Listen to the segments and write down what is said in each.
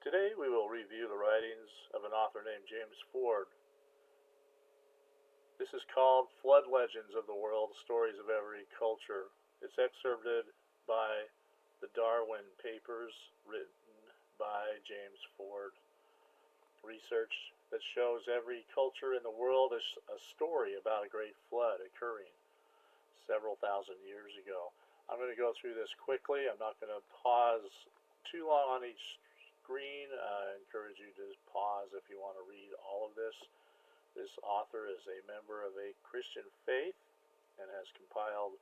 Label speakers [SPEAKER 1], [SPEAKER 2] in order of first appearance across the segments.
[SPEAKER 1] Today we will review the writings of an author named James Ford. This is called Flood Legends of the World, Stories of Every Culture. It's excerpted by the Darwin Papers, written by James Ford. Research that shows every culture in the world is a story about a great flood occurring several thousand years ago. I'm going to go through this quickly. I'm not going to pause too long on each screen. I encourage you to pause if you want to read all of this. This author is a member of a Christian faith and has compiled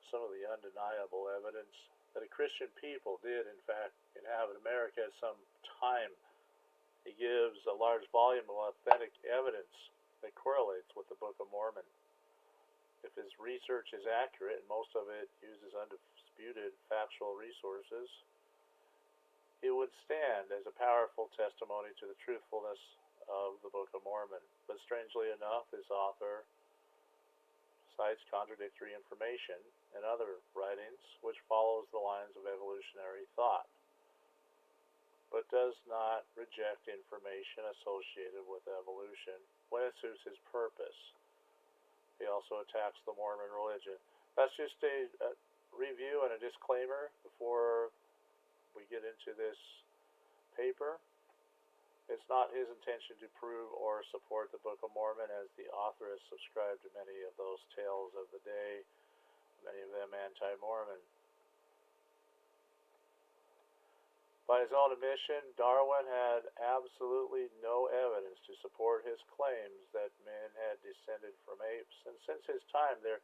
[SPEAKER 1] some of the undeniable evidence that a Christian people did, in fact, inhabit America at some time. He gives a large volume of authentic evidence that correlates with the Book of Mormon. If his research is accurate, and most of it uses undisputed factual resources, it would stand as a powerful testimony to the truthfulness of the Book of Mormon. But strangely enough, this author cites contradictory information in other writings which follows the lines of evolutionary thought, but does not reject information associated with evolution when it suits his purpose. He also attacks the Mormon religion. That's just a review and a disclaimer before we get into this paper. It's not his intention to prove or support the Book of Mormon, as the author has subscribed to many of those tales of the day, many of them anti-Mormon. By his own admission, Darwin had absolutely no evidence to support his claims that men had descended from apes, and since his time there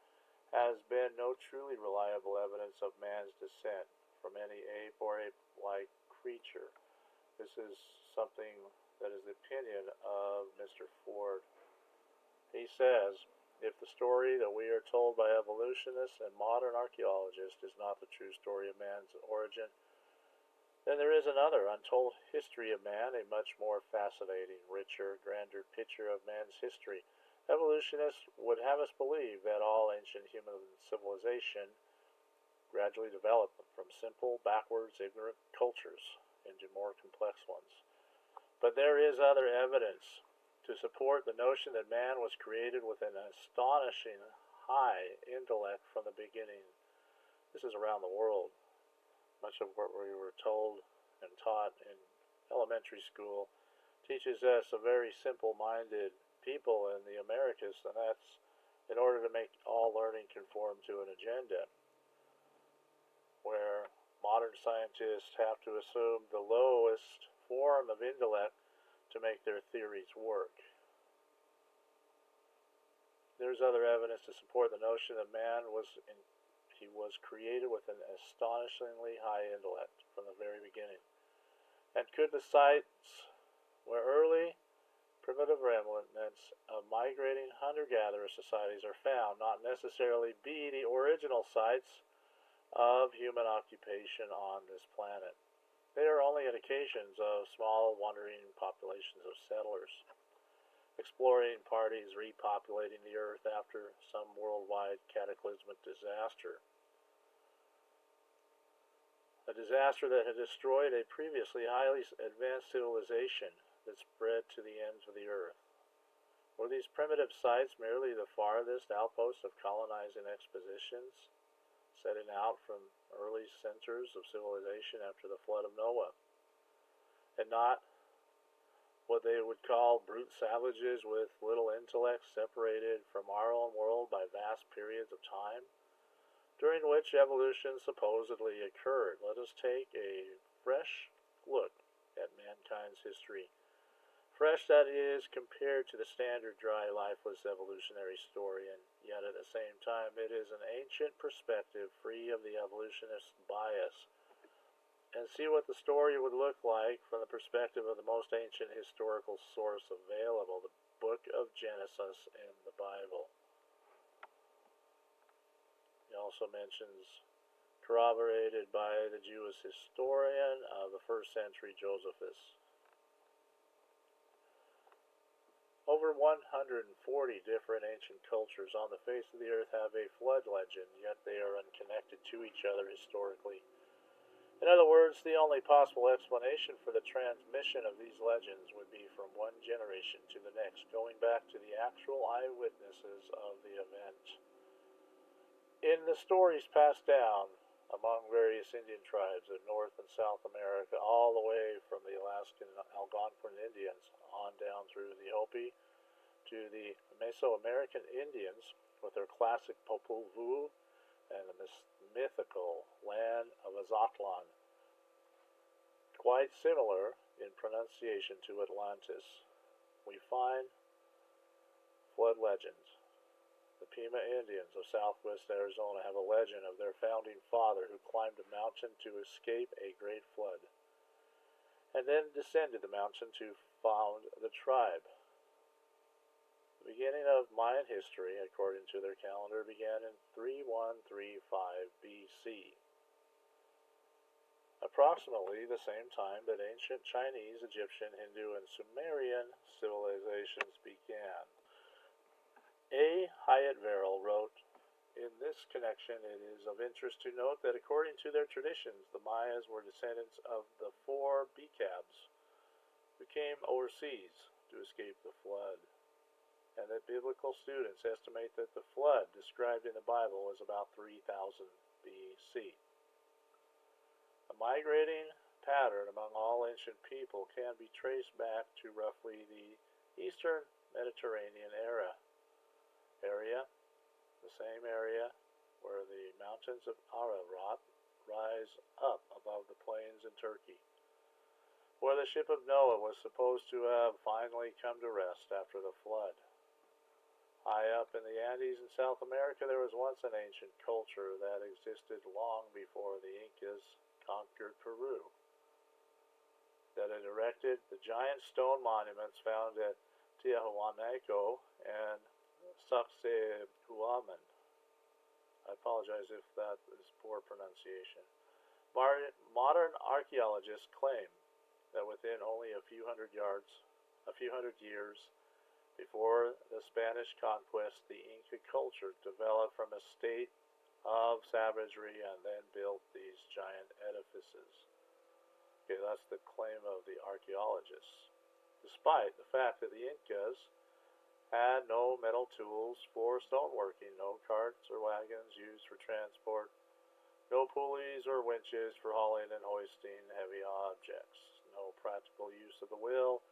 [SPEAKER 1] has been no truly reliable evidence of man's descent from any ape or ape-like creature. This is something that is the opinion of Mr. Ford. He says, if the story that we are told by evolutionists and modern archaeologists is not the true story of man's origin, then there is another untold history of man, a much more fascinating, richer, grander picture of man's history. Evolutionists would have us believe that all ancient human civilization gradually developed from simple, backwards, ignorant cultures into more complex ones. But there is other evidence to support the notion that man was created with an astonishing high intellect from the beginning. This is around the world. Much of what we were told and taught in elementary school teaches us a very simple-minded people in the Americas, and that's in order to make all learning conform to an agenda, where modern scientists have to assume the lowest form of intellect to make their theories work. There's other evidence to support the notion that man was created with an astonishingly high intellect from the very beginning. And could the sites where early primitive remnants of migrating hunter-gatherer societies are found not necessarily be the original sites of human occupation on this planet? They are only indications of small wandering populations of settlers, exploring parties repopulating the earth after some worldwide cataclysmic disaster. A disaster that had destroyed a previously highly advanced civilization that spread to the ends of the earth. Were these primitive sites merely the farthest outposts of colonizing expeditions, setting out from early centers of civilization after the flood of Noah, and not what they would call brute savages with little intellect separated from our own world by vast periods of time, during which evolution supposedly occurred? Let us take a fresh look at mankind's history. Fresh, that is, compared to the standard dry, lifeless evolutionary story, and yet at the same time it is an ancient perspective free of the evolutionist bias. And see what the story would look like from the perspective of the most ancient historical source available, the Book of Genesis in the Bible. He also mentions, corroborated by the Jewish historian of the 1st century Josephus. Over 140 different ancient cultures on the face of the earth have a flood legend, yet they are unconnected to each other historically. In other words, the only possible explanation for the transmission of these legends would be from one generation to the next, going back to the actual eyewitnesses of the event. In the stories passed down among various Indian tribes of North and South America, all the way from the Alaskan Algonquin Indians on down through the Hopi to the Mesoamerican Indians with their classic Popol Vuh and the mythical land of Azatlan, quite similar in pronunciation to Atlantis, we find flood legends. The Pima Indians of southwest Arizona have a legend of their founding father who climbed a mountain to escape a great flood, and then descended the mountain to found the tribe. The beginning of Mayan history, according to their calendar, began in 3135 BC, approximately the same time that ancient Chinese, Egyptian, Hindu, and Sumerian civilizations began. A. Hyatt Verrill wrote, in this connection, it is of interest to note that according to their traditions, the Mayas were descendants of the four Becabs who came overseas to escape the flood, and that biblical students estimate that the flood described in the Bible was about 3000 BC. A migrating pattern among all ancient people can be traced back to roughly the Eastern Mediterranean area, the same area where the mountains of Ararat rise up above the plains in Turkey, where the ship of Noah was supposed to have finally come to rest after the flood. High up in the Andes in South America, there was once an ancient culture that existed long before the Incas conquered Peru, that had erected the giant stone monuments found at Tiahuanaco and Sacsayhuaman. I apologize if that is poor pronunciation. Modern archaeologists claim that within only a few hundred years before the Spanish conquest, the Inca culture developed from a state of savagery and then built these giant edifices. Okay, that's the claim of the archaeologists, despite the fact that the Incas had no metal tools for stoneworking, no carts or wagons used for transport, no pulleys or winches for hauling and hoisting heavy objects, no practical use of the wheel,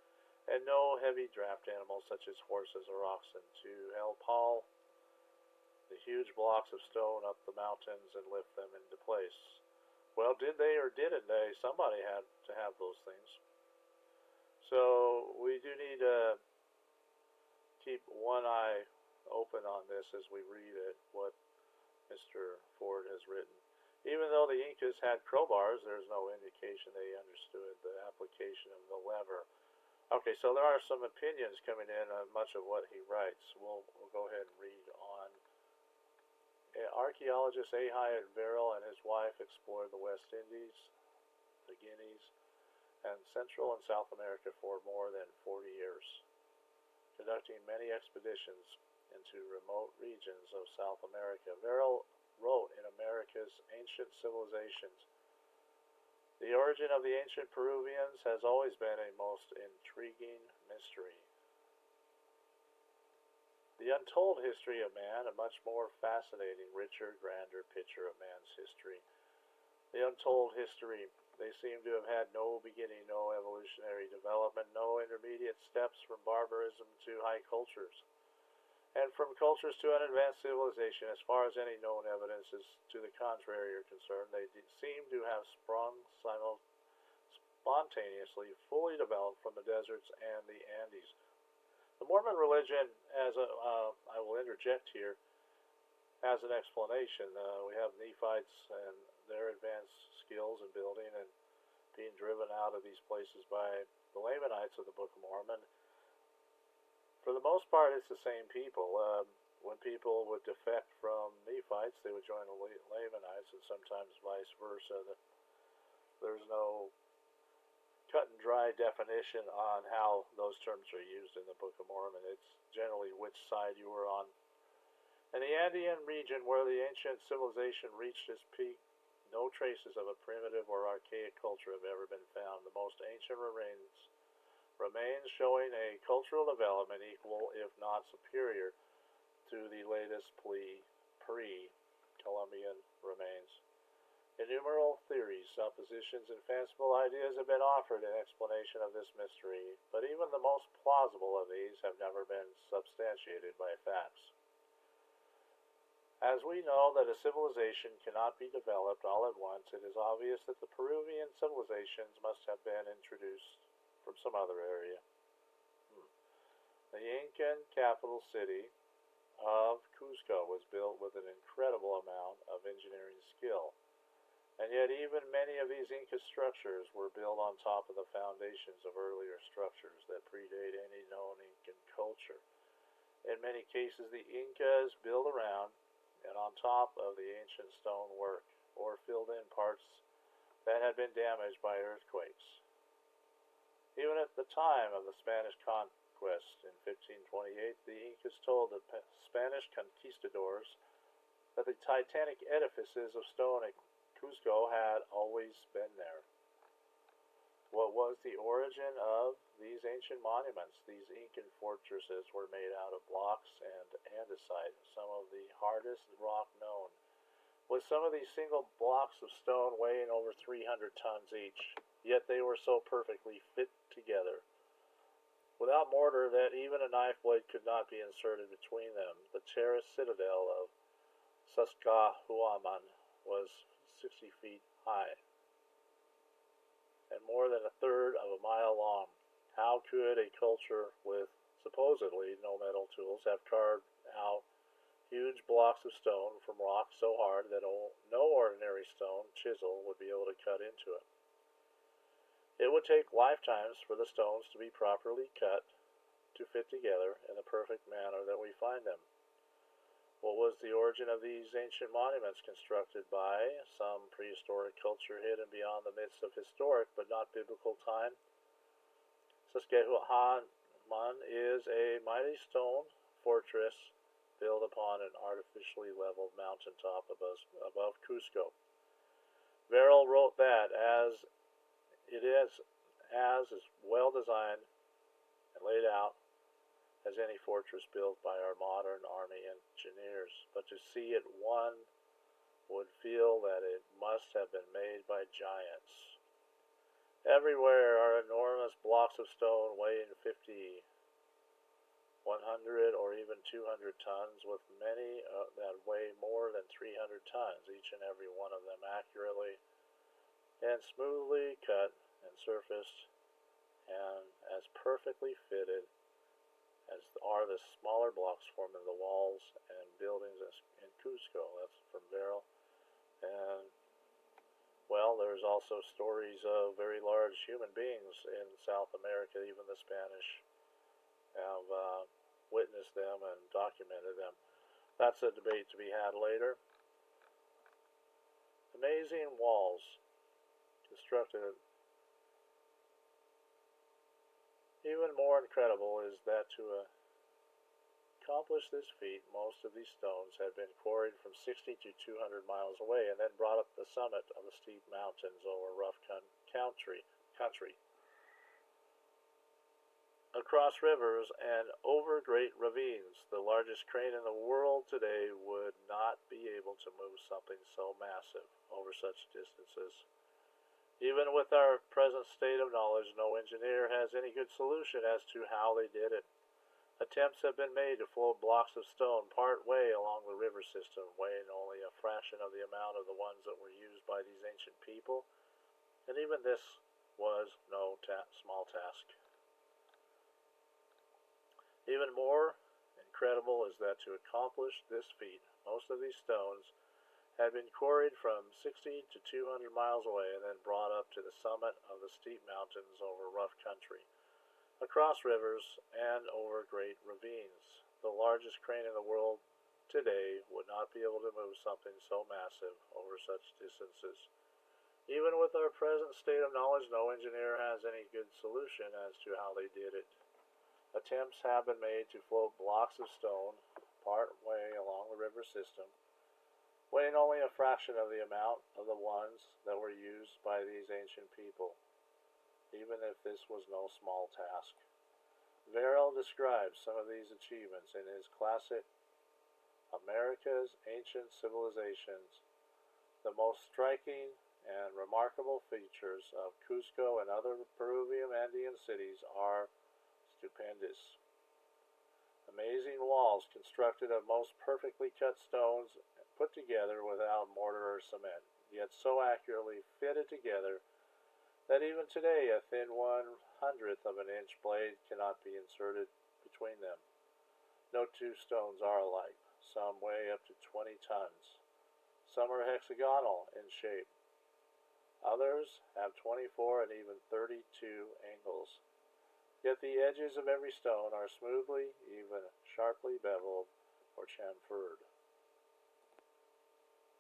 [SPEAKER 1] and no heavy draft animals such as horses or oxen to help haul the huge blocks of stone up the mountains and lift them into place. Well, did they or didn't they? Somebody had to have those things. So we do need to keep one eye open on this as we read it, what Mr. Ford has written. Even though the Incas had crowbars, there's no indication they understood the application of the lever. Okay, so there are some opinions coming in on much of what he writes. We'll go ahead and read on. Archaeologist A. Hyatt Verrill and his wife explored the West Indies, the Guineas, and Central and South America for more than 40 years, conducting many expeditions into remote regions of South America. Verrill wrote in America's Ancient Civilizations, the origin of the ancient Peruvians has always been a most intriguing mystery. The untold history of man, a much more fascinating, richer, grander picture of man's history. The untold history, they seem to have had no beginning, no evolutionary development, no intermediate steps from barbarism to high cultures, and from cultures to an advanced civilization. As far as any known evidence is to the contrary are concerned, they seem to have sprung spontaneously, fully developed from the deserts and the Andes. The Mormon religion, I will interject here, has an explanation. We have Nephites and their advanced skills in building and being driven out of these places by the Lamanites of the Book of Mormon. For the most part, it's the same people. When people would defect from Nephites, they would join the Lamanites, and sometimes vice versa. There's no cut and dry definition on how those terms are used in the Book of Mormon. It's generally which side you were on. In the Andean region where the ancient civilization reached its peak, No traces of a primitive or archaic culture have ever been found. The most ancient remains showing a cultural development equal, if not superior, to the latest pre-Columbian remains. Innumerable theories, suppositions, and fanciful ideas have been offered in explanation of this mystery, but even the most plausible of these have never been substantiated by facts. As we know that a civilization cannot be developed all at once, it is obvious that the Peruvian civilizations must have been introduced from some other area. The Incan capital city of Cusco was built with an incredible amount of engineering skill. And yet even many of these Inca structures were built on top of the foundations of earlier structures that predate any known Incan culture. In many cases, the Incas built around and on top of the ancient stonework, or filled in parts that had been damaged by earthquakes. Even at the time of the Spanish conquest in 1528, the Incas told the Spanish conquistadors that the titanic edifices of stone at Cusco had always been there. What was the origin of these ancient monuments? These Incan fortresses were made out of blocks and andesite, some of the hardest rock known, with some of these single blocks of stone weighing over 300 tons each, yet they were so perfectly fit together, without mortar, that even a knife blade could not be inserted between them. The terraced citadel of Sacsayhuaman was 60 feet high and more than a third of a mile long. How could a culture with supposedly no metal tools have carved out huge blocks of stone from rock so hard that no ordinary stone chisel would be able to cut into it? It would take lifetimes for the stones to be properly cut to fit together in the perfect manner that we find them. What was the origin of these ancient monuments constructed by some prehistoric culture hidden beyond the midst of historic but not biblical time? Sacsayhuaman is a mighty stone fortress built upon an artificially leveled mountaintop above Cusco. Verrill wrote that as well designed and laid out as any fortress built by our modern army engineers, but to see it one would feel that it must have been made by giants. Everywhere are enormous blocks of stone weighing 50, 100, or even 200 tons, with many that weigh more than 300 tons, each and every one of them accurately and smoothly cut and surfaced and as perfectly fitted as are the smaller blocks forming the walls and buildings in Cusco. That's from Verrill. And, well, there's also stories of very large human beings in South America. Even the Spanish have witnessed them and documented them. That's a debate to be had later. Amazing walls constructed. Even more incredible is that to accomplish this feat, most of these stones had been quarried from 60 to 200 miles away and then brought up the summit of the steep mountains over rough country, across rivers and over great ravines. The largest crane in the world today would not be able to move something so massive over such distances. Even with our present state of knowledge, no engineer has any good solution as to how they did it. Attempts have been made to float blocks of stone part way along the river system, weighing only a fraction of the amount of the ones that were used by these ancient people, and even this was no small task. Even more incredible is that to accomplish this feat, most of these stones had been quarried from 60 to 200 miles away and then brought up to the summit of the steep mountains over rough country, across rivers, and over great ravines. The largest crane in the world today would not be able to move something so massive over such distances. Even with our present state of knowledge, no engineer has any good solution as to how they did it. Attempts have been made to float blocks of stone part way along the river system, weighing only a fraction of the amount of the ones that were used by these ancient people, even if this was no small task. Verrill describes some of these achievements in his classic America's Ancient Civilizations. The most striking and remarkable features of Cusco and other Peruvian Andean cities are stupendous. Amazing walls constructed of most perfectly cut stones put together without mortar or cement, yet so accurately fitted together that even today a thin 1/100th of an inch blade cannot be inserted between them. No two stones are alike. Some weigh up to 20 tons. Some are hexagonal in shape. Others have 24 and even 32 angles. Yet the edges of every stone are smoothly, even sharply beveled or chamfered.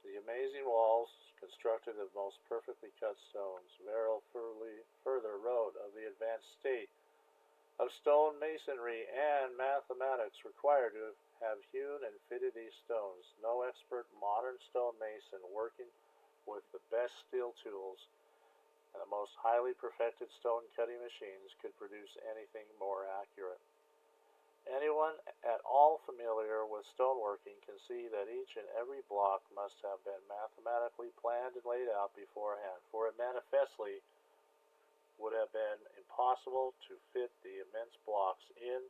[SPEAKER 1] The amazing walls, constructed of most perfectly cut stones, Verrill further wrote of the advanced state of stone masonry and mathematics required to have hewn and fitted these stones. No expert modern stone mason working with the best steel tools and the most highly perfected stone cutting machines could produce anything more accurate. Anyone at all familiar with stoneworking can see that each and every block must have been mathematically planned and laid out beforehand, for it manifestly would have been impossible to fit the immense blocks in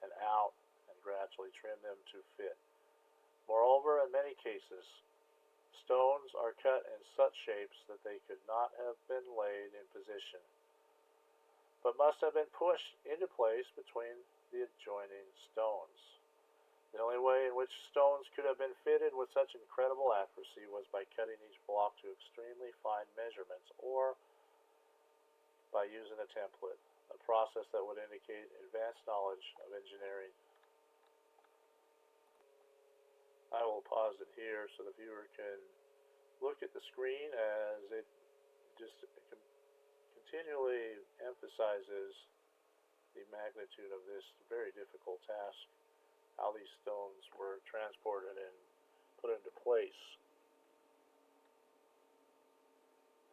[SPEAKER 1] and out and gradually trim them to fit. Moreover, in many cases, stones are cut in such shapes that they could not have been laid in position, but must have been pushed into place between the adjoining stones. The only way in which stones could have been fitted with such incredible accuracy was by cutting each block to extremely fine measurements, or by using a template, a process that would indicate advanced knowledge of engineering. I will pause it here so the viewer can look at the screen as it just continually emphasizes the magnitude of this very difficult task, how these stones were transported and put into place.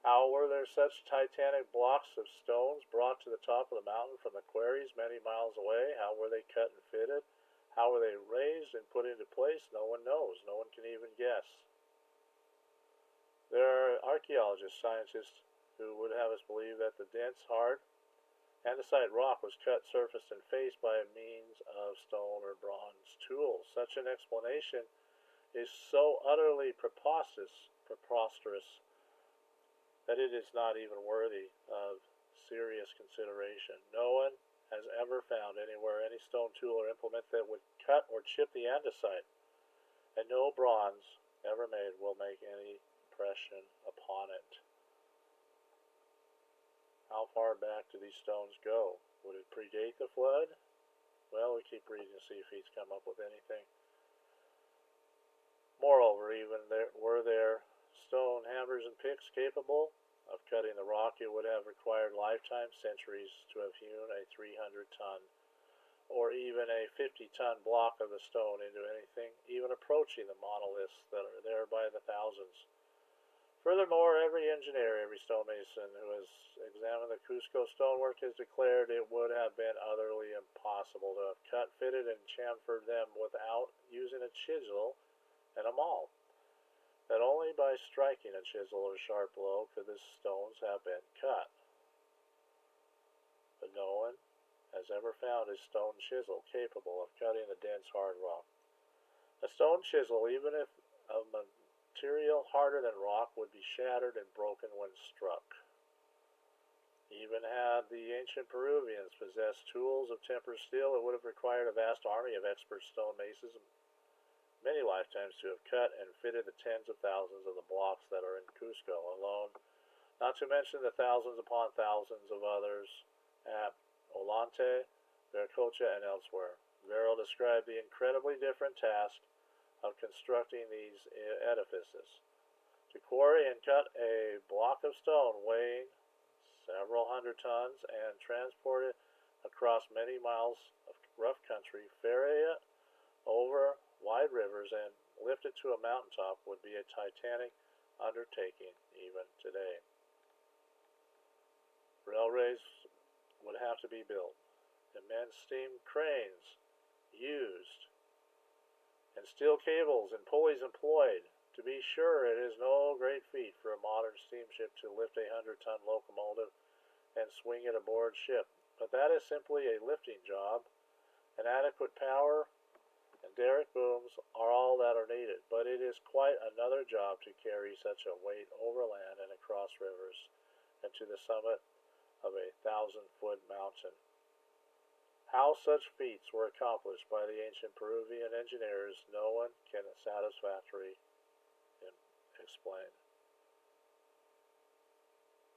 [SPEAKER 1] How were there such titanic blocks of stones brought to the top of the mountain from the quarries many miles away? How were they cut and fitted? How were they raised and put into place? No one knows. No one can even guess. There are archaeologists, scientists, who would have us believe that the dense, hard, andesite rock was cut, surfaced, and faced by means of stone or bronze tools. Such an explanation is so utterly preposterous that it is not even worthy of serious consideration. No one has ever found anywhere any stone tool or implement that would cut or chip the andesite, and no bronze ever made will make any impression upon it. How far back do these stones go? Would it predate the flood? Well, we keep reading to see if he's come up with anything. Moreover, even were there stone hammers and picks capable of cutting the rock, it would have required lifetime centuries to have hewn a 300-ton or even a 50-ton block of the stone into anything even approaching the monoliths that are there by the thousands. Furthermore, every engineer, every stonemason who has examined the Cusco stonework has declared it would have been utterly impossible to have cut, fitted, and chamfered them without using a chisel and a maul. That only by striking a chisel or sharp blow could the stones have been cut. But no one has ever found a stone chisel capable of cutting the dense, hard rock. A stone chisel, even if of material harder than rock, would be shattered and broken when struck. Even had the ancient Peruvians possessed tools of tempered steel, it would have required a vast army of expert stonemasons, many lifetimes, to have cut and fitted the tens of thousands of the blocks that are in Cusco alone, not to mention the thousands upon thousands of others at Ollanta, Viracocha, and elsewhere. Verrill described the incredibly different task of constructing these edifices. To quarry and cut a block of stone weighing several hundred tons and transport it across many miles of rough country, ferry it over wide rivers, and lifted to a mountaintop would be a titanic undertaking even today. Railways would have to be built, immense steam cranes used, and steel cables and pulleys employed. To be sure, it is no great feat for a modern steamship to lift a 100-ton locomotive and swing it aboard ship, but that is simply a lifting job. An adequate power and derrick booms are all that are needed, but it is quite another job to carry such a weight overland and across rivers and to the summit of a 1,000-foot mountain. How such feats were accomplished by the ancient Peruvian engineers, no one can satisfactorily explain.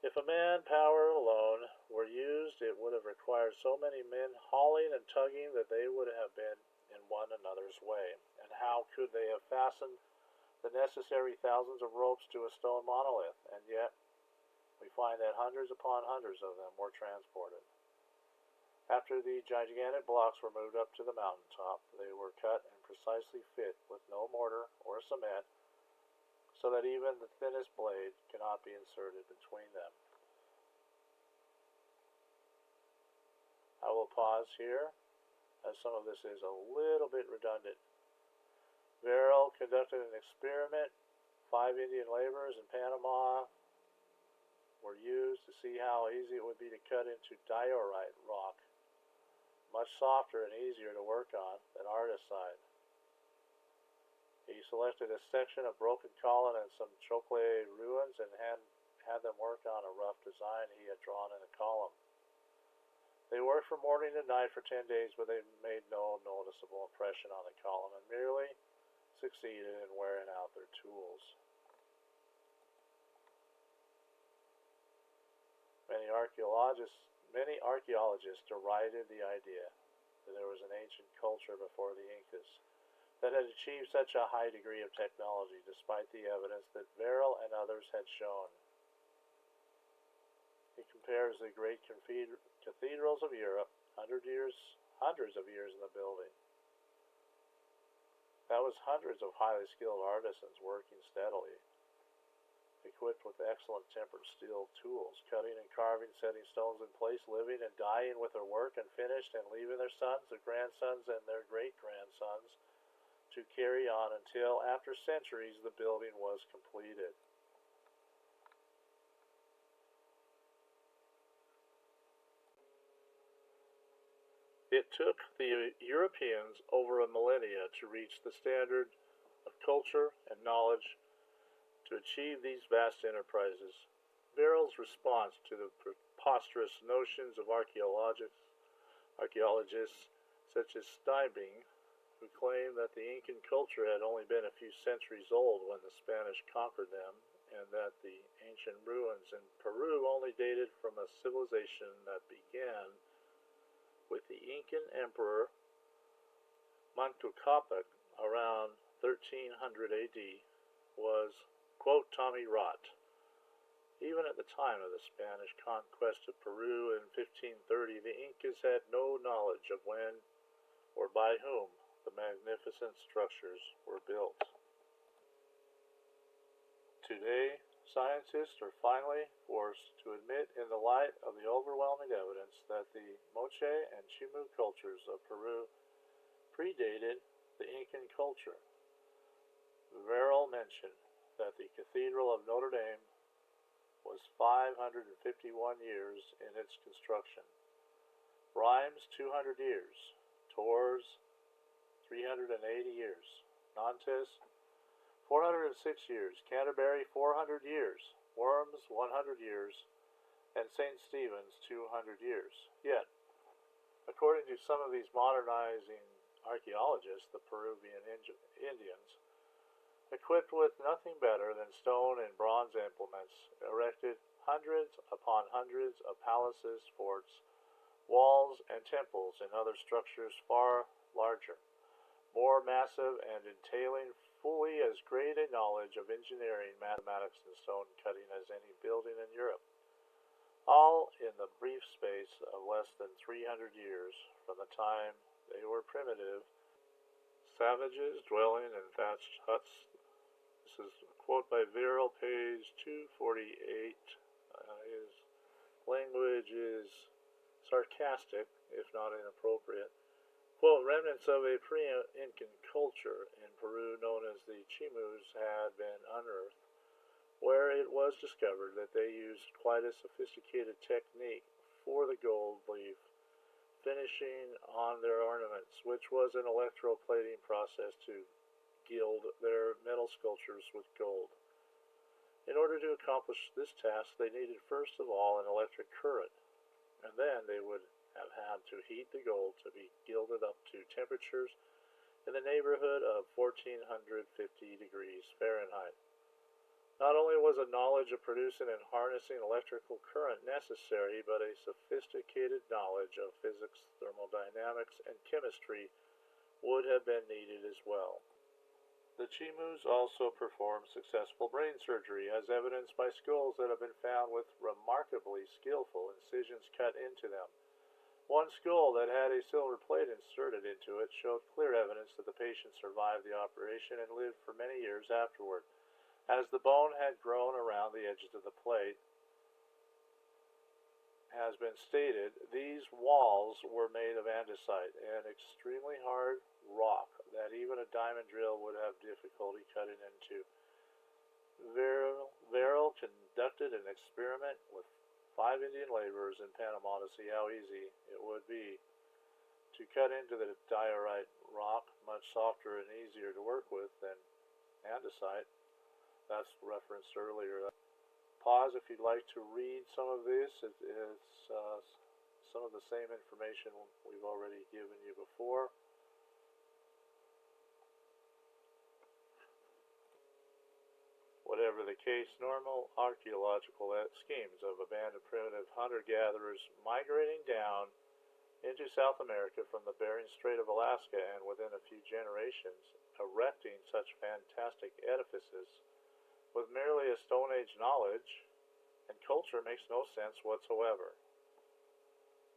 [SPEAKER 1] If a manpower alone were used, it would have required so many men hauling and tugging that they would have been in one another's way. And how could they have fastened the necessary thousands of ropes to a stone monolith? And yet, we find that hundreds upon hundreds of them were transported. After the gigantic blocks were moved up to the mountaintop, they were cut and precisely fit with no mortar or cement, so that even the thinnest blade cannot be inserted between them. I will pause here, as some of this is a little bit redundant. Verrill conducted an experiment. 5 Indian laborers in Panama were used to see how easy it would be to cut into diorite rock, much softer and easier to work on than artesite. He selected a section of broken column and some chocolate ruins and had them work on a rough design he had drawn in a column. They worked from morning to night for 10 days, but they made no noticeable impression on the column and merely succeeded in wearing out their tools. Many archaeologists derided the idea that there was an ancient culture before the Incas that had achieved such a high degree of technology, despite the evidence that Verrill and others had shown. He compares the great cathedrals of Europe, hundreds of years in the building. That was hundreds of highly skilled artisans working steadily, equipped with excellent tempered steel tools, cutting and carving, setting stones in place, living and dying with their work, and finished and leaving their sons, their grandsons, and their great-grandsons to carry on until, after centuries, the building was completed. It took the Europeans over a millennia to reach the standard of culture and knowledge to achieve these vast enterprises. Verrill's response to the preposterous notions of archaeologists such as Steinbeck, who claimed that the Incan culture had only been a few centuries old when the Spanish conquered them, and that the ancient ruins in Peru only dated from a civilization that began with the Incan emperor Mantucapac around 1300 AD, was, quote, Tommy Rot. Even at the time of the Spanish conquest of Peru in 1530, the Incas had no knowledge of when or by whom the magnificent structures were built. Today, scientists are finally forced to admit, in the light of the overwhelming evidence, that the Moche and Chimu cultures of Peru predated the Incan culture. Verrill mentioned that the Cathedral of Notre Dame was 551 years in its construction, Rheims 200 years, Tours 380 years, Nantes 406 years, Canterbury 400 years, Worms 100 years, and St. Stephen's 200 years. Yet, according to some of these modernizing archaeologists, the Peruvian Indians, equipped with nothing better than stone and bronze implements, erected hundreds upon hundreds of palaces, forts, walls, and temples, and other structures far larger, more massive, and entailing fully as great a knowledge of engineering, mathematics, and stone cutting as any building in Europe, all in the brief space of less than 300 years from the time they were primitive savages dwelling in thatched huts. This is a quote by Viral, page 248. His language is sarcastic, if not inappropriate. Quote, remnants of a pre-Incan culture in Peru known as the Chimus had been unearthed, where it was discovered that they used quite a sophisticated technique for the gold leaf finishing on their ornaments, which was an electroplating process to gild their metal sculptures with gold. In order to accomplish this task, they needed first of all an electric current, and then they would have had to heat the gold to be gilded up to temperatures in the neighborhood of 1450 degrees Fahrenheit. Not only was a knowledge of producing and harnessing electrical current necessary, but a sophisticated knowledge of physics, thermodynamics, and chemistry would have been needed as well. The Chimus also performed successful brain surgery, as evidenced by skulls that have been found with remarkably skillful incisions cut into them. One skull that had a silver plate inserted into it showed clear evidence that the patient survived the operation and lived for many years afterward, as the bone had grown around the edges of the plate. Has been stated, these walls were made of andesite, an extremely hard rock that even a diamond drill would have difficulty cutting into. Verrill conducted an experiment with 5 Indian laborers in Panama to see how easy it would be to cut into the diorite rock, much softer and easier to work with than andesite. That's referenced earlier. Pause if you'd like to read some of this. It's some of the same information we've already given you before. Whatever the case, normal archaeological schemes of a band of primitive hunter-gatherers migrating down into South America from the Bering Strait of Alaska and within a few generations erecting such fantastic edifices with merely a Stone Age knowledge and culture makes no sense whatsoever.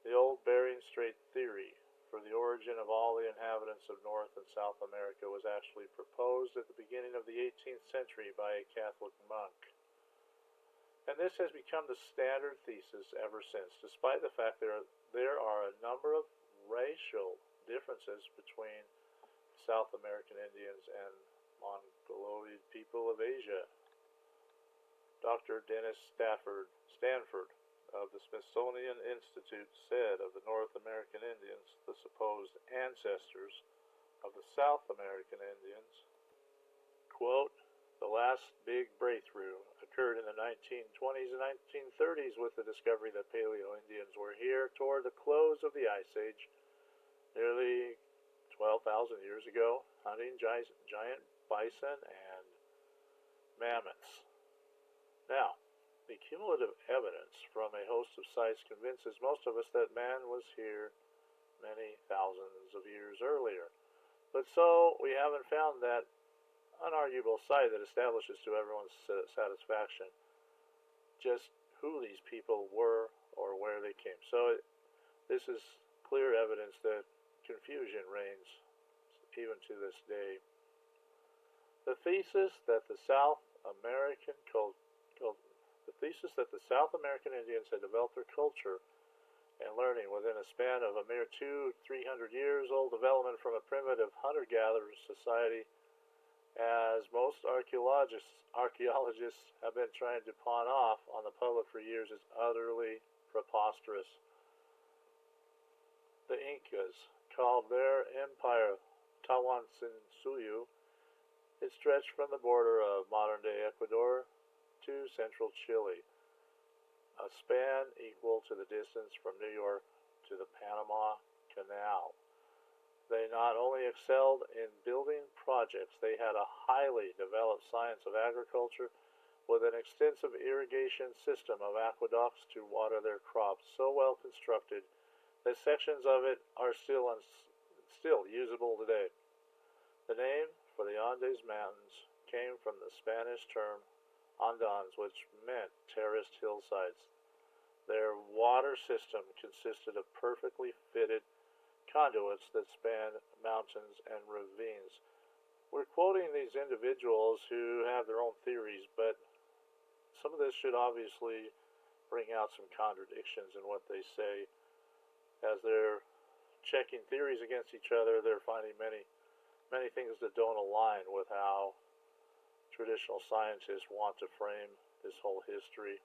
[SPEAKER 1] The old Bering Strait theory for the origin of all the inhabitants of North and South America was actually proposed at the beginning of the 18th century by a Catholic monk. And this has become the standard thesis ever since, despite the fact there are a number of racial differences between South American Indians and Mongoloid people of Asia. Dr. Dennis Stanford of the Smithsonian Institute said of the North American Indians, the supposed ancestors of the South American Indians, quote, the last big breakthrough occurred in the 1920s and 1930s with the discovery that Paleo-Indians were here toward the close of the Ice Age, nearly 12,000 years ago, hunting giant bison and mammoths. Now, the cumulative evidence from a host of sites convinces most of us that man was here many thousands of years earlier. But so, we haven't found that unarguable site that establishes to everyone's satisfaction just who these people were or where they came. So, this is clear evidence that confusion reigns even to this day. The thesis that the South American Indians had developed their culture and learning within a span of a mere 200-300 years old development from a primitive hunter-gatherer society, as most archaeologists have been trying to pawn off on the public for years, is utterly preposterous. The Incas called their empire Tawantinsuyu. It stretched from the border of modern-day Ecuador to central Chile, a span equal to the distance from New York to the Panama Canal. They not only excelled in building projects, they had a highly developed science of agriculture with an extensive irrigation system of aqueducts to water their crops, so well constructed that sections of it are still usable today. The name for the Andes Mountains came from the Spanish term Andans, which meant terraced hillsides. Their water system consisted of perfectly fitted conduits that span mountains and ravines. We're quoting these individuals who have their own theories, but some of this should obviously bring out some contradictions in what they say. As they're checking theories against each other, they're finding many things that don't align with how traditional scientists want to frame this whole history.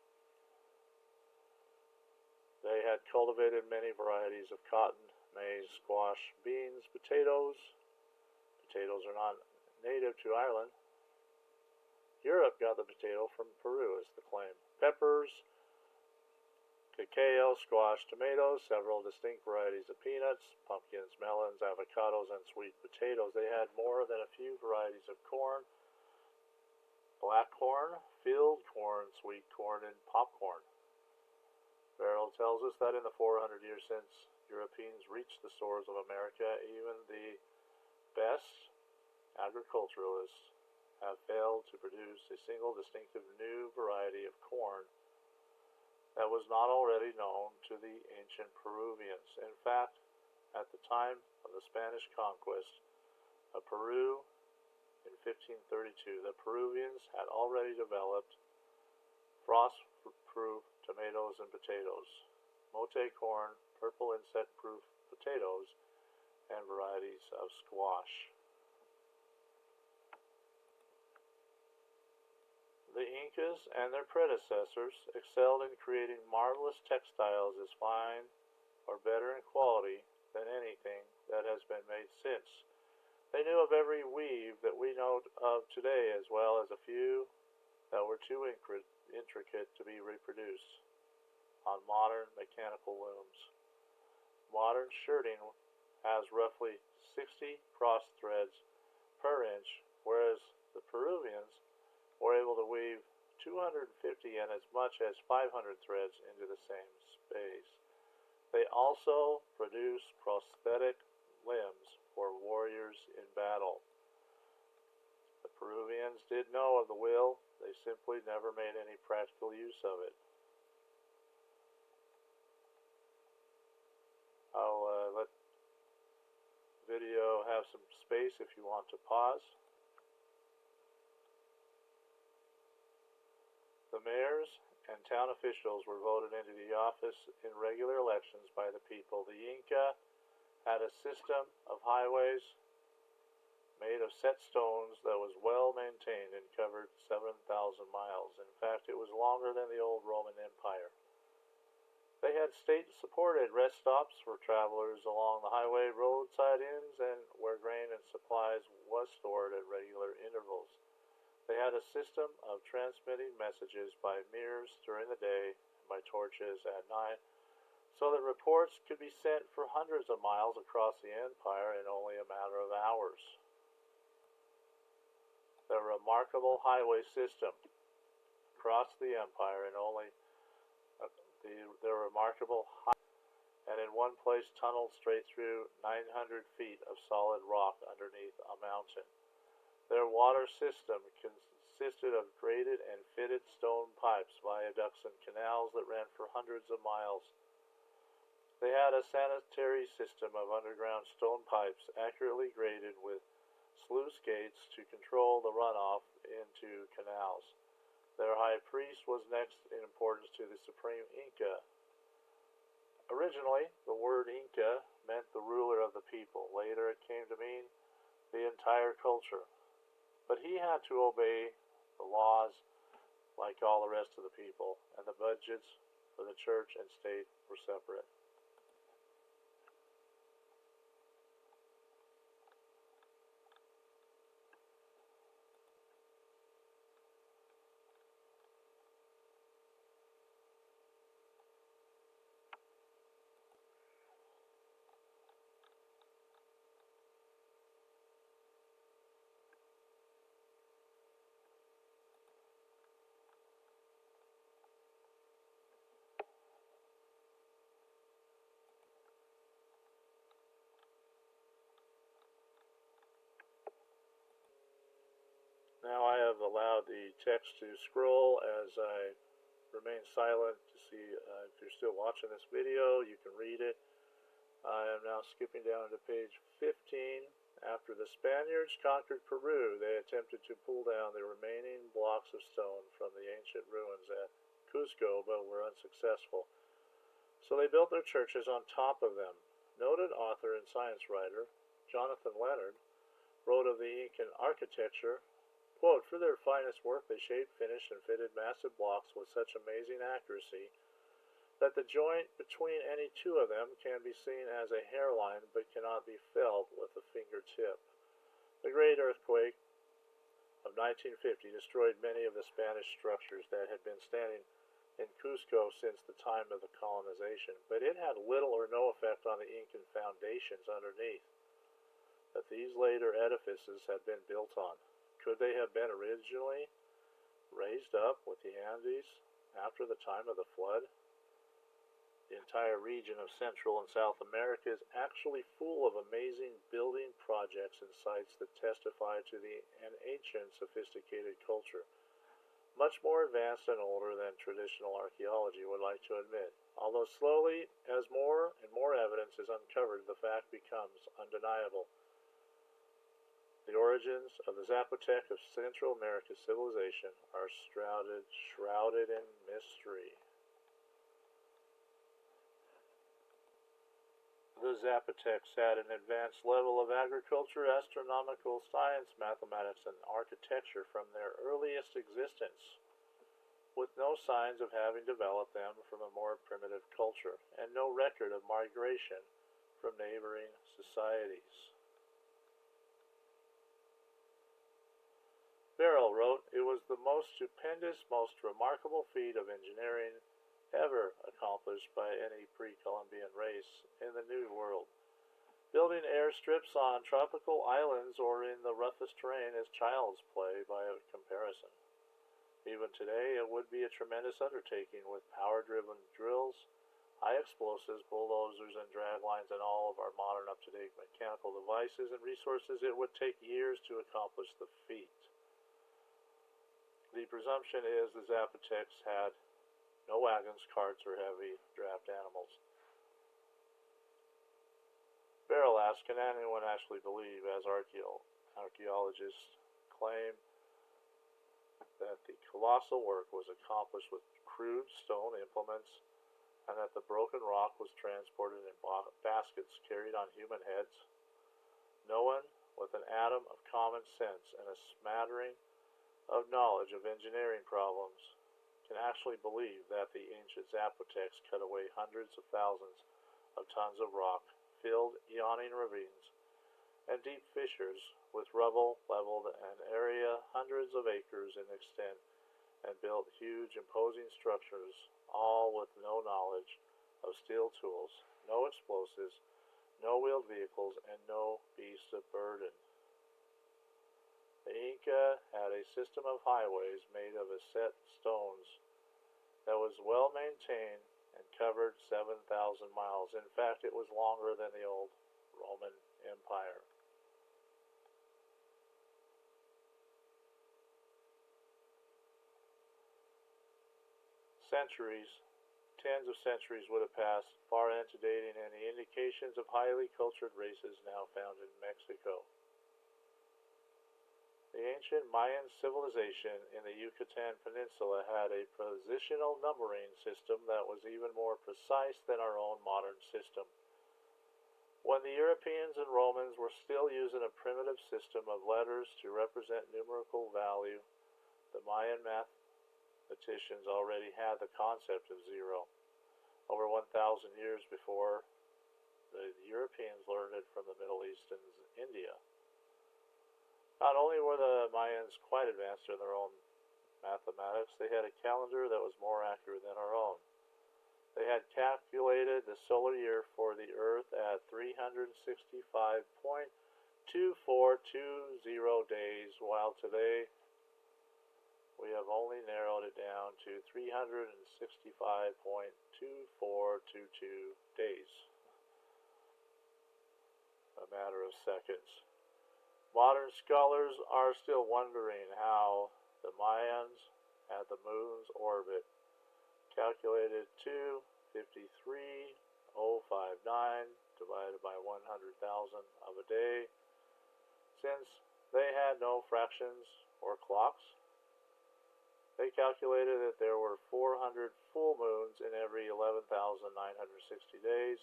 [SPEAKER 1] They had cultivated many varieties of cotton, maize, squash, beans, potatoes. Potatoes are not native to Ireland. Europe got the potato from Peru, is the claim. Peppers, cacao, squash, tomatoes, several distinct varieties of peanuts, pumpkins, melons, avocados, and sweet potatoes. They had more than a few varieties of corn, black corn, field corn, sweet corn, and popcorn. Farrell tells us that in the 400 years since Europeans reached the shores of America, even the best agriculturalists have failed to produce a single distinctive new variety of corn that was not already known to the ancient Peruvians. In fact, at the time of the Spanish conquest of Peru in 1532, the Peruvians had already developed frost-proof tomatoes and potatoes, mote corn, purple insect-proof potatoes, and varieties of squash. The Incas and their predecessors excelled in creating marvelous textiles as fine or better in quality than anything that has been made since. They knew of every weave that we know of today, as well as a few that were too intricate to be reproduced on modern mechanical looms. Modern shirting has roughly 60 cross threads per inch, whereas the Peruvians were able to weave 250 and as much as 500 threads into the same space. They also produce prosthetic limbs for warriors in battle. The Peruvians did know of the will, they simply never made any practical use of it. I'll let the video have some space if you want to pause. The mayors and town officials were voted into the office in regular elections by the people. The Inca had a system of highways made of set stones that was well maintained and covered 7,000 miles. In fact, it was longer than the old Roman Empire. They had state-supported rest stops for travelers along the highway, roadside inns, and where grain and supplies was stored at regular intervals. They had a system of transmitting messages by mirrors during the day and by torches at night, so that reports could be sent for hundreds of miles across the empire in only a matter of hours. The remarkable highway system across the empire and only and in one place tunneled straight through 900 feet of solid rock underneath a mountain. Their water system consisted of graded and fitted stone pipes, viaducts, and canals that ran for hundreds of miles. They had a sanitary system of underground stone pipes accurately graded with sluice gates to control the runoff into canals. Their high priest was next in importance to the supreme Inca. Originally, the word Inca meant the ruler of the people. Later, it came to mean the entire culture. But he had to obey the laws like all the rest of the people, and the budgets for the church and state were separate. Now I have allowed the text to scroll as I remain silent to see if you're still watching this video. You can read it. I am now skipping down to page 15. After the Spaniards conquered Peru, they attempted to pull down the remaining blocks of stone from the ancient ruins at Cusco, but were unsuccessful. So they built their churches on top of them. Noted author and science writer Jonathan Leonard wrote of the Incan architecture, quote, "For their finest work they shaped, finished, and fitted massive blocks with such amazing accuracy that the joint between any two of them can be seen as a hairline but cannot be felt with the fingertip." The great earthquake of 1950 destroyed many of the Spanish structures that had been standing in Cusco since the time of the colonization, but it had little or no effect on the Incan foundations underneath that these later edifices had been built on. Could they have been originally raised up with the Andes after the time of the flood? The entire region of Central and South America is actually full of amazing building projects and sites that testify to an ancient, sophisticated culture, much more advanced and older than traditional archaeology would like to admit. Although slowly, as more and more evidence is uncovered, the fact becomes undeniable. The origins of the Zapotec of Central America's civilization are shrouded in mystery. The Zapotecs had an advanced level of agriculture, astronomical science, mathematics, and architecture from their earliest existence, with no signs of having developed them from a more primitive culture, and no record of migration from neighboring societies. Barrow wrote, "It was the most stupendous, most remarkable feat of engineering ever accomplished by any pre-Columbian race in the New World. Building airstrips on tropical islands or in the roughest terrain is child's play by comparison. Even today it would be a tremendous undertaking with power-driven drills, high explosives, bulldozers, and drag lines, and all of our modern up-to-date mechanical devices and resources. It would take years to accomplish the feat." The presumption is the Zapotecs had no wagons, carts, or heavy draft animals. Barrow asks, can anyone actually believe, as archaeologists claim, that the colossal work was accomplished with crude stone implements, and that the broken rock was transported in baskets carried on human heads? No one with an atom of common sense and a smattering of knowledge of engineering problems can actually believe that the ancient Zapotecs cut away hundreds of thousands of tons of rock, filled yawning ravines and deep fissures with rubble, leveled an area hundreds of acres in extent, and built huge, imposing structures, all with no knowledge of steel tools, no explosives, no wheeled vehicles, and no beasts of burden. The Inca had a system of highways made of set stones that was well maintained and covered 7,000 miles. In fact, it was longer than the old Roman Empire. Tens of centuries would have passed, far antedating any indications of highly cultured races now found in Mexico. The ancient Mayan civilization in the Yucatan Peninsula had a positional numbering system that was even more precise than our own modern system. When the Europeans and Romans were still using a primitive system of letters to represent numerical value, the Mayan mathematicians already had the concept of zero, over 1,000 years before the Europeans learned it from the Middle East and India. Not only were the Mayans quite advanced in their own mathematics, they had a calendar that was more accurate than our own. They had calculated the solar year for the Earth at 365.2420 days, while today we have only narrowed it down to 365.2422 days, a matter of seconds. Modern scholars are still wondering how the Mayans had the moon's orbit calculated to 53,059 divided by 100,000 of a day. Since they had no fractions or clocks, they calculated that there were 400 full moons in every 11,960 days.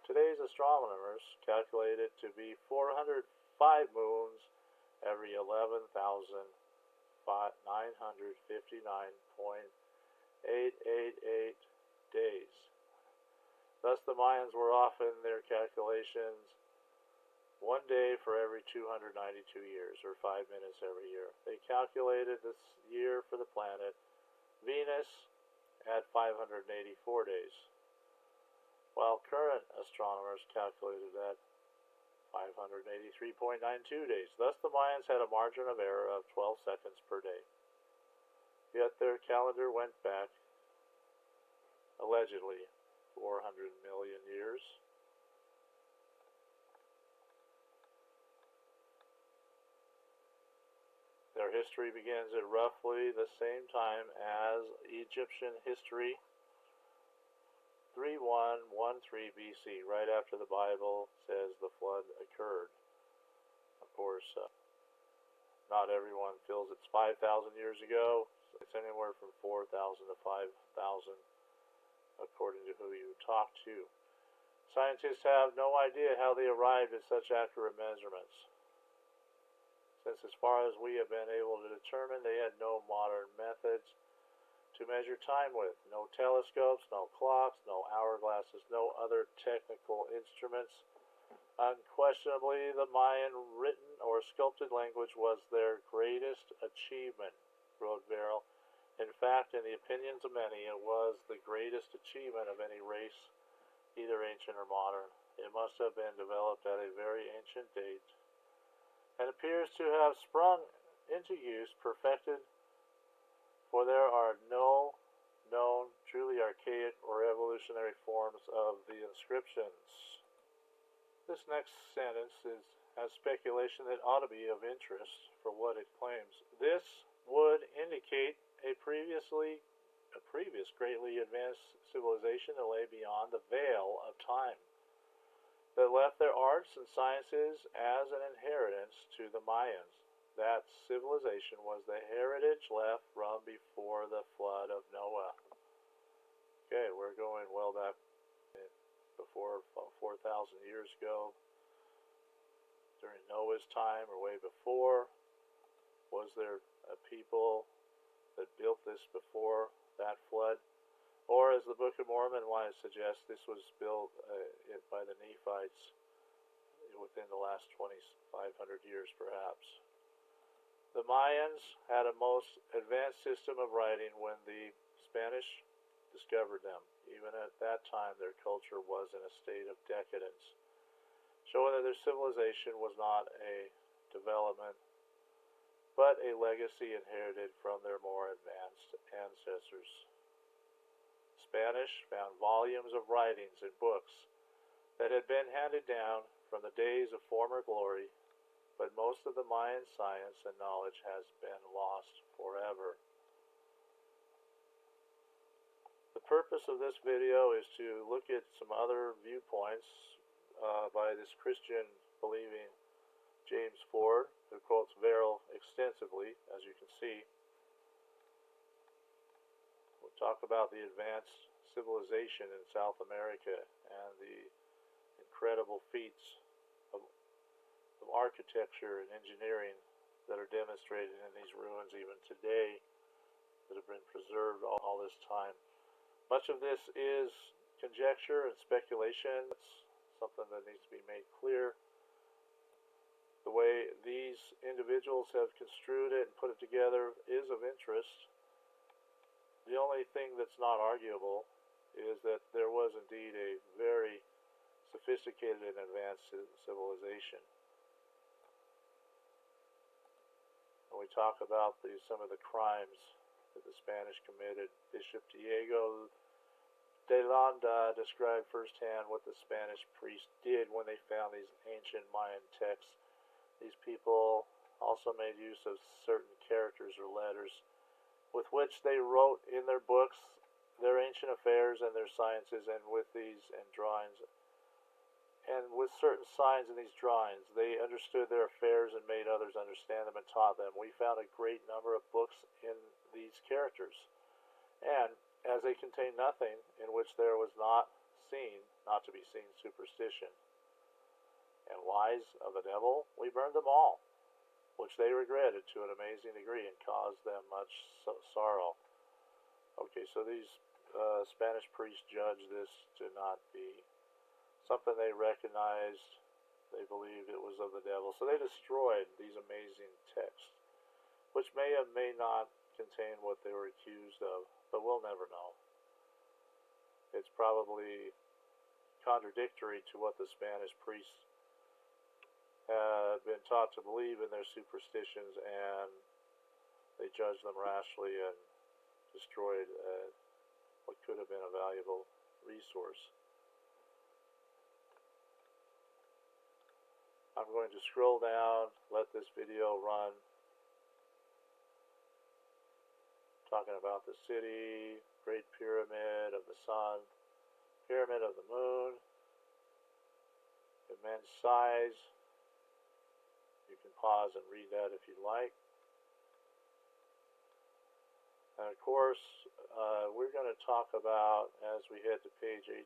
[SPEAKER 1] Today's astronomers calculate it to be 405 moons every 11,959.888 days. Thus the Mayans were off in their calculations one day for every 292 years, or 5 minutes every year. They calculated this year for the planet Venus at 584 days, while current astronomers calculated at 583.92 days. Thus the Mayans had a margin of error of 12 seconds per day. Yet their calendar went back, allegedly, 400 million years. Their history begins at roughly the same time as Egyptian history, 3113 BC, right after the Bible says the flood occurred. Of course, not everyone feels it's 5,000 years ago. It's anywhere from 4,000 to 5,000, according to who you talk to. Scientists have no idea how they arrived at such accurate measurements, since as far as we have been able to determine, they had no modern methods to measure time with. No telescopes, no clocks, no hourglasses, no other technical instruments. Unquestionably, the Mayan written or sculpted language was their greatest achievement, wrote Verrill. In fact, in the opinions of many, it was the greatest achievement of any race, either ancient or modern. It must have been developed at a very ancient date, and appears to have sprung into use, perfected, for there are no known truly archaic or evolutionary forms of the inscriptions. This next sentence has speculation that ought to be of interest for what it claims. This would indicate a previous greatly advanced civilization that lay beyond the veil of time, that left their arts and sciences as an inheritance to the Mayans. That civilization was the heritage left from before the flood of Noah. Okay, we're going well back before 4,000 years ago, during Noah's time or way before. Was there a people that built this before that flood? Or, as the Book of Mormon suggests, this was built by the Nephites within the last 2,500 years, perhaps. The Mayans had a most advanced system of writing when the Spanish discovered them. Even at that time, their culture was in a state of decadence, showing that their civilization was not a development, but a legacy inherited from their more advanced ancestors. Spanish found volumes of writings and books that had been handed down from the days of former glory, but most of the Mayan science and knowledge has been lost forever. The purpose of this video is to look at some other viewpoints by this Christian believing James Ford, who quotes Verrill extensively, as you can see. We'll talk about the advanced civilization in South America and the incredible feats of architecture and engineering that are demonstrated in these ruins even today, that have been preserved all this time. Much of this is conjecture and speculation. It's something that needs to be made clear. The way these individuals have construed it and put it together is of interest. The only thing that's not arguable is that there was indeed a very sophisticated and advanced civilization. When we talk about some of the crimes that the Spanish committed, Bishop Diego de Landa described firsthand what the Spanish priests did when they found these ancient Mayan texts. These people also made use of certain characters or letters with which they wrote in their books their ancient affairs and their sciences, and with these and drawings, and with certain signs in these drawings, they understood their affairs and made others understand them and taught them. We found a great number of books in these characters, and as they contain nothing in which there was not to be seen superstition and lies of the devil, we burned them all, which they regretted to an amazing degree and caused them much sorrow. Okay, so these Spanish priests judged this to not be something they recognized. They believed it was of the devil. So they destroyed these amazing texts, which may or may not contain what they were accused of, but we'll never know. It's probably contradictory to what the Spanish priests had been taught to believe in their superstitions, and they judged them rashly and destroyed what could have been a valuable resource. I'm going to scroll down, let this video run, talking about the city, Great Pyramid of the Sun, Pyramid of the Moon, immense size. You can pause and read that if you'd like. And of course, we're going to talk about, as we head to page 18,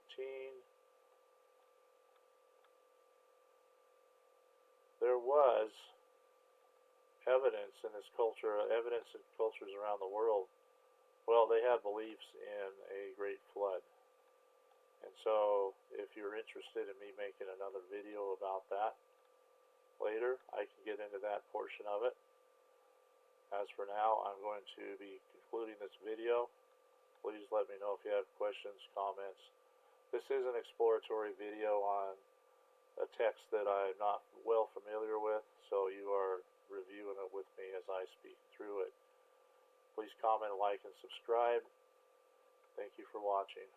[SPEAKER 1] there was evidence in this culture, evidence in cultures around the world. Well, they had beliefs in a great flood. And so, if you're interested in me making another video about that later, I can get into that portion of it. As for now, I'm going to be concluding this video. Please let me know if you have questions, comments. This is an exploratory video on a text that I'm not well familiar with, so you are reviewing it with me as I speak through it. Please comment, like, and subscribe. Thank you for watching.